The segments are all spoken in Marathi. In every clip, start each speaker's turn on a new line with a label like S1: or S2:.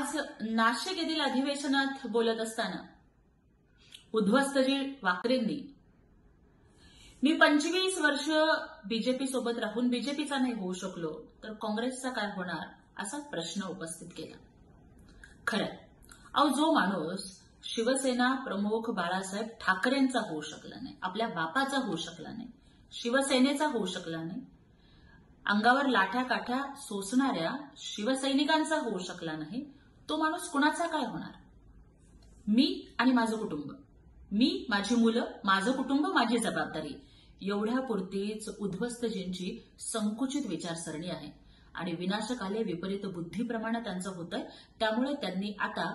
S1: आज नाशिक येथील अधिवेशनात बोलत असताना उध्वस्तजी वाकरेंनी मी 25 वर्ष बीजेपी सोबत राहून बीजेपीचा नाही होऊ शकलो तर काँग्रेसचा काय होणार असा प्रश्न उपस्थित केला। खरं अहो, जो माणूस शिवसेना प्रमुख बाळासाहेब ठाकरेंचा होऊ शकला नाही, आपल्या बापाचा होऊ शकला नाही, शिवसेनेचा होऊ शकला नाही, अंगावर लाठ्या काठ्या सोसणाऱ्या शिवसैनिकांचा होऊ शकला नाही, तो माणूस कुणाचा काय होणार? मी आणि माझं कुटुंब, मी, माझी मुलं, माझं कुटुंब, माझी जबाबदारी एवढ्यापुरतीच उध्वस्तजींची संकुचित विचारसरणी आहे आणि विनाशकाले विपरीत बुद्धीप्रमाणे त्यांचं होतंय। त्यामुळे त्यांनी आता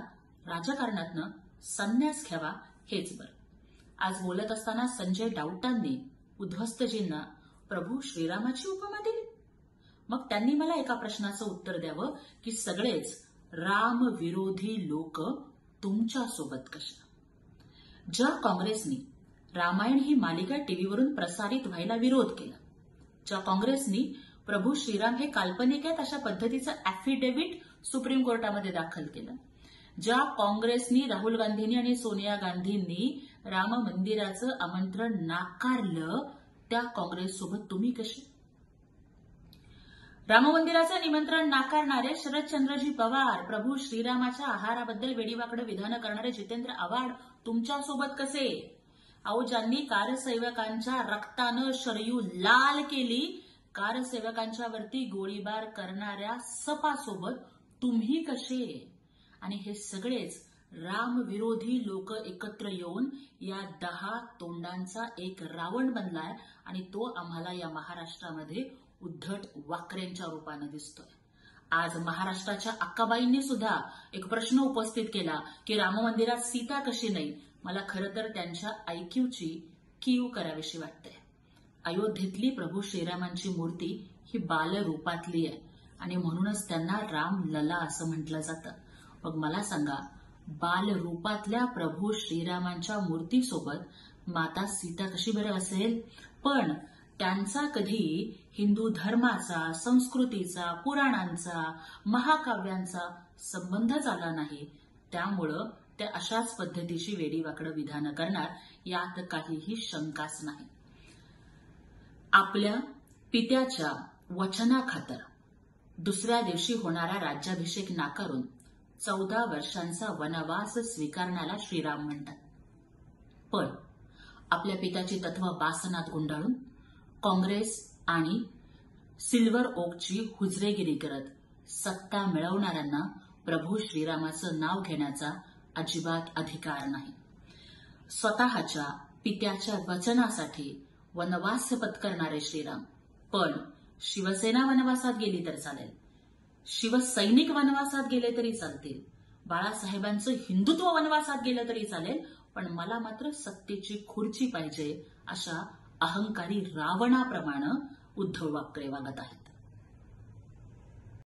S1: राजकारणातनं संन्यास घ्यावा हेच बरं। आज बोलत असताना संजय राऊतांनी उध्वस्तजींना प्रभू श्रीरामाची उपमा दिली। मग त्यांनी मला एका प्रश्नाचं उत्तर द्यावं की सगळेच राम विरोधी लोक तुमच्या सोबत कशा? ज्या काँग्रेसनी रामायण ही मालिका टीव्हीवरून प्रसारित व्हायला विरोध केला, ज्या काँग्रेसनी प्रभू श्रीराम हे काल्पनिक आहेत अशा पद्धतीचं ऍफिडेव्हिट सुप्रीम कोर्टामध्ये दाखल केलं, ज्या काँग्रेसनी राहुल गांधींनी आणि सोनिया गांधींनी राम मंदिराचं आमंत्रण नाकारलं, त्या काँग्रेससोबत तुम्ही कशी? राम मंदिराचं निमंत्रण नाकारणारे शरदचंद्रजी पवार, प्रभू श्रीरामाच्या आहाराबद्दल वेडीवाकडं विधानं करणारे जितेंद्र आव्हाड तुमच्यासोबत कसे? अहो, ज्यांनी कारसेवकांच्या रक्तानं शरयू लाल केली, कारसेवकांच्या वरती गोळीबार करणाऱ्या सपासोबत तुम्ही कसे? आणि हे सगळेच रामविरोधी लोक एकत्र येऊन या 10 तोंडांचा एक रावण बनलाय आणि तो आम्हाला या महाराष्ट्रामध्ये उद्धट वाकरेंच्या रूपाने दिसतोय। आज महाराष्ट्राच्या अक्काबाईंनी सुद्धा एक प्रश्न उपस्थित केला की राम मंदिरात सीता कशी नाही? मला खरं तर त्यांच्या आयक्यूची कीव करावीशी वाटते। अयोध्येतली प्रभू श्रीरामांची मूर्ती ही बालरूपातली आहे आणि म्हणूनच त्यांना राम लला असं म्हटलं जातं। मग मला सांगा, बालरूपातल्या प्रभू श्रीरामांच्या मूर्तीसोबत माता सीता कशी बरं असेल? पण त्यांचा कधी हिंदू धर्माचा, संस्कृतीचा, पुराणांचा, महाकाव्यांचा संबंधच आला नाही। त्यामुळं ते अशाच पद्धतीची वेडीवाकडं विधानं करणार यात काहीही शंकाच नाही। आपल्या पित्याच्या वचनाखातर दुसऱ्या दिवशी होणारा राज्याभिषेक नाकारून 14 वर्षांचा वनवास स्वीकारण्याला श्रीराम म्हणतात। पण आपल्या पित्याची तत्व बासनात गुंडाळून काँग्रेस आणि सिल्वर ओकची हुजरेगिरी करत सत्ता मिळवणाऱ्यांना प्रभू श्रीरामाचं नाव घेण्याचा अजिबात अधिकार नाही। स्वतःच्या पित्याच्या वचनासाठी वनवास पत्करणारे श्रीराम, पण शिवसेना वनवासात गेली तर चालेल, शिवसैनिक वनवासात गेले तरी चालतील, बाळासाहेबांचं हिंदुत्व वनवासात गेलं तरी चालेल, पण मला मात्र सत्तेची खुर्ची पाहिजे अशा अहंकारी रावणाप्रमाणे उद्धव वाकरे वागत आहेत।